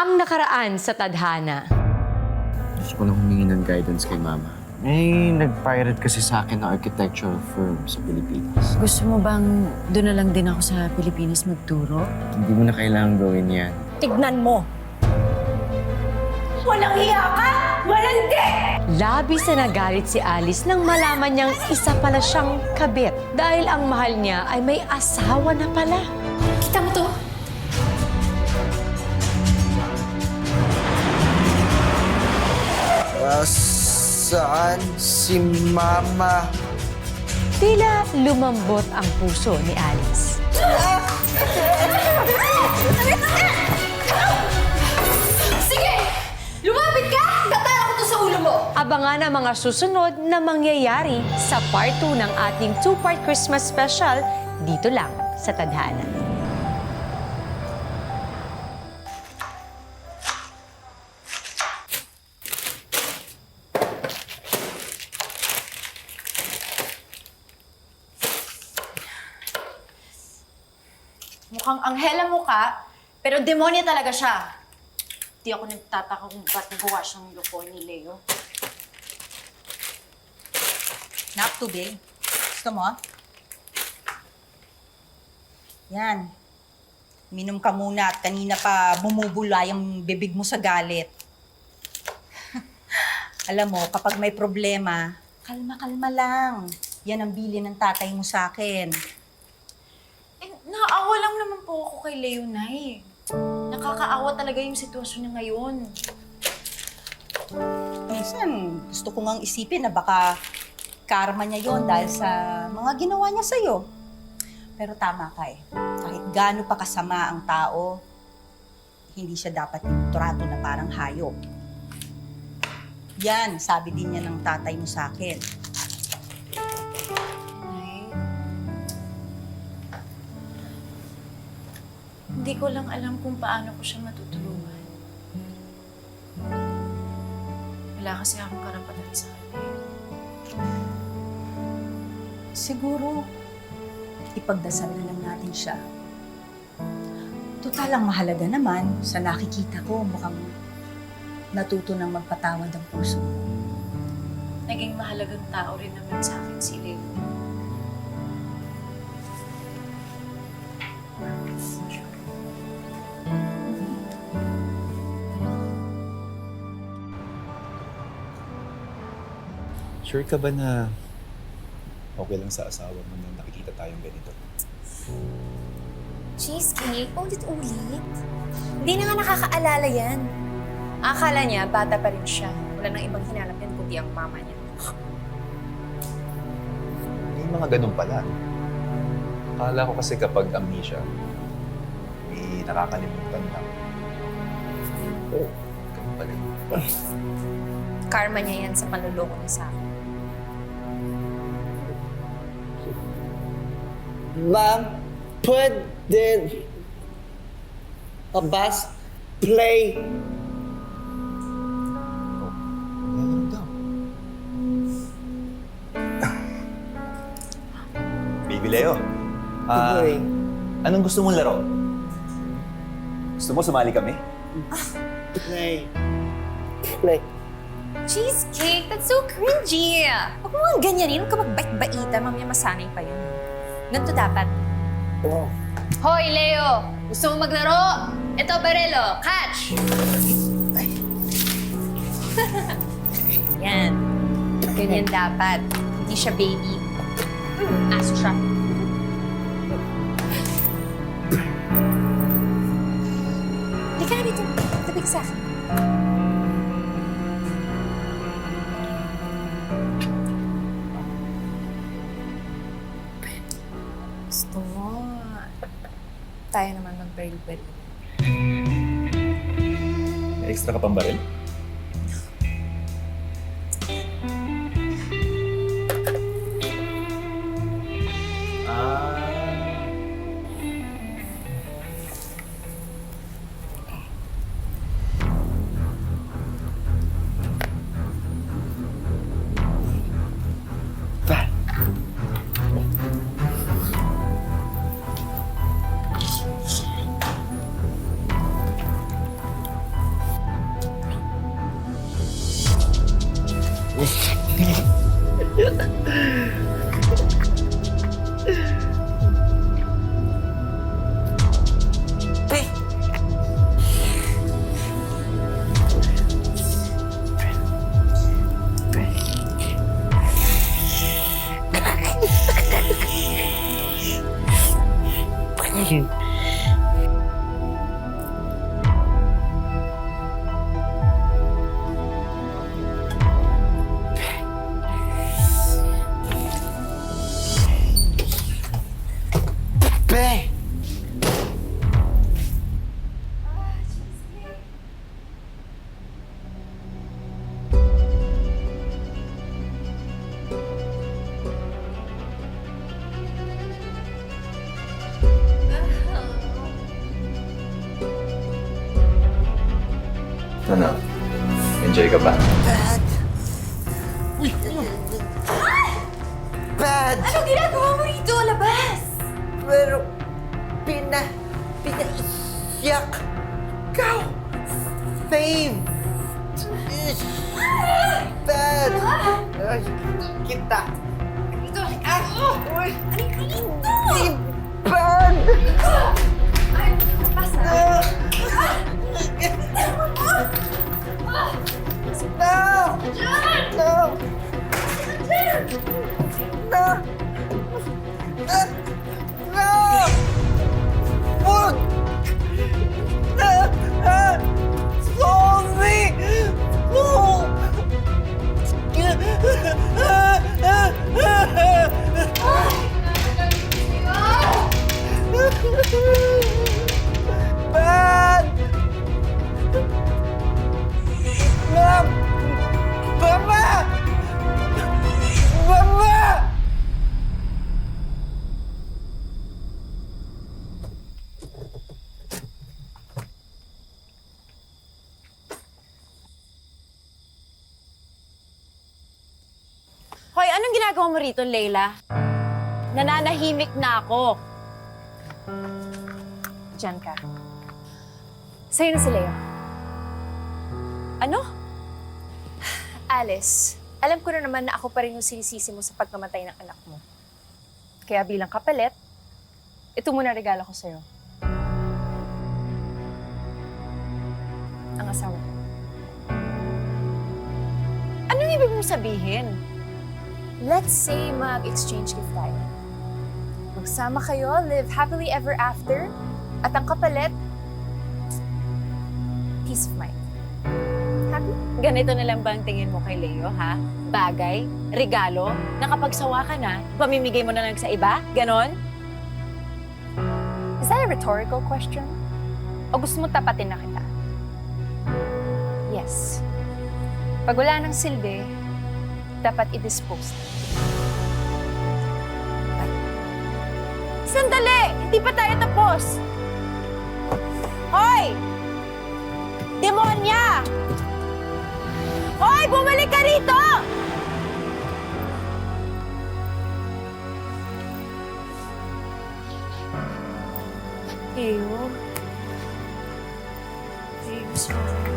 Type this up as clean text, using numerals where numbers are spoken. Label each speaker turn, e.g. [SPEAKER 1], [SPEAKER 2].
[SPEAKER 1] Ang nakaraan sa tadhana.
[SPEAKER 2] Gusto ko lang humingi ng guidance kay Mama. May nag-pirate kasi sa akin na architectural firm sa Pilipinas.
[SPEAKER 3] Gusto mo bang doon na lang din ako sa Pilipinas magturo?
[SPEAKER 2] Hindi mo na kailangan gawin yan.
[SPEAKER 4] Tignan mo. Walang hiya ka! Malandi!
[SPEAKER 1] Labis na nagalit si Alice nang malaman niyang isa pala siyang kabit dahil ang mahal niya ay may asawa na pala.
[SPEAKER 4] Kita mo to?
[SPEAKER 5] Saan si Mama?
[SPEAKER 1] Tila lumambot ang puso ni Alice.
[SPEAKER 4] Sige! Lumapit ka! Tatala ko to sa ulo mo!
[SPEAKER 1] Abangan ang mga susunod na mangyayari sa part 2 ng ating two-part Christmas special dito lang sa Tadhana.
[SPEAKER 6] Mukhang anghela mo ka, pero demonyo talaga siya. Di ako nagtataka kung ba't nagawa siyang loko ni Leo.
[SPEAKER 7] Nap, tubig. Gusto mo? Yan. Minom ka muna at kanina pa bumubulay ang bibig mo sa galit. Alam mo, kapag may problema, kalma-kalma lang. Yan ang bili ng tatay mo sa akin.
[SPEAKER 6] Naaawa lang naman po ako kay Leo, Nay. Nakakaawa talaga yung sitwasyon niya ngayon.
[SPEAKER 7] Minsan, gusto ko ngang isipin na baka karma niya yon dahil sa mga ginawa niya sa'yo. Pero tama ka eh. Kahit gaano pa kasama ang tao, hindi siya dapat itrato na parang hayop. Yan, sabi din niya ng tatay mo sa akin.
[SPEAKER 6] Nay, hindi ko lang alam kung paano ko siya matutulungan. Wala kasi akong karapatan sa kanya.
[SPEAKER 7] Siguro, ipagdasal na lang natin siya. Total ang mahalaga naman, sa nakikita ko, mukhang natuto ng magpatawad ang puso mo.
[SPEAKER 6] Naging mahalagang tao rin naman sa akin si Leo.
[SPEAKER 8] Sure ka ba na okay lang sa asawa mo na nakikita tayong ganito?
[SPEAKER 4] Cheesecake? Ulit-ulit? Hindi na nga nakakaalala yan. Akala niya, bata pa rin siya. Wala nang ibang hinanap yan kundi ang mama niya.
[SPEAKER 8] May mga ganun pala. Akala ko kasi kapag amnesia, may nakakalimutan lang. Oh, ganun pala.
[SPEAKER 4] Karma niya yan sa panluloko niya sa akin.
[SPEAKER 5] Ma'am, pwede bus play.
[SPEAKER 8] Ano daw? Baby Leo, anong gusto mong laro? Gusto mo sumali kami?
[SPEAKER 5] Play. Play.
[SPEAKER 4] Cheesecake? That's so cringy! Huwag mo nga ganyanin. Huwag ka magbait-baita. Mamaya masanay pa yun. Ganito dapat.
[SPEAKER 5] Oh.
[SPEAKER 4] Hoy, Leo! Gusto mo maglaro? Ito, Barelo. Catch! Yan. Ganyan dapat. Hindi siya baby. Aso siya. Hindi ka na dito. Tabig sa akin. Gusto mo. Tayo naman mag-baril-baril.
[SPEAKER 8] May extra ka pang baril? Ano? Enjoy ka ba?
[SPEAKER 5] Bad! Bad!
[SPEAKER 4] Anong ginagawa mo rito? Labas!
[SPEAKER 5] Pero, pinaiyak ka! Fave! Bad! Ay, kita!
[SPEAKER 4] Ito, ako!
[SPEAKER 5] Uy!
[SPEAKER 4] Halika dito!
[SPEAKER 5] Bad!
[SPEAKER 4] Ay, labas na.
[SPEAKER 5] No! No! No! No! Wag! Zombie! No! Bad! Mom! Mama! Mama!
[SPEAKER 6] Hoy, anong ginagawa mo rito, Leila? Nananahimik na ako.
[SPEAKER 4] Diyan ka. Sa'yo na si Leo.
[SPEAKER 6] Ano?
[SPEAKER 4] Alice, alam ko na naman na ako pa rin yung sinisisi mo sa pagkamatay ng anak mo. Kaya bilang kapalit, ito muna regalo ko sa'yo. Ang asawa ko.
[SPEAKER 6] Anong ibig mong sabihin?
[SPEAKER 4] Let's say mag-exchange gift tayo. Magsama kayo, live happily ever after, at ang kapalit, peace of mind. Happy?
[SPEAKER 6] Ganito na lang ba ang tingin mo kay Leo, ha? Bagay? Regalo? Na kapag sawa ka na, pamimigay mo na lang sa iba? Ganon?
[SPEAKER 4] Is that a rhetorical question? O gusto mo tapatin na kita? Yes. Pag wala ng silbi, dapat i-dispose na.
[SPEAKER 6] Sandali! Hindi pa tayo tapos! Hoy! Demonya! Hoy! Bumalik ka rito! Leo? Leo, sorry.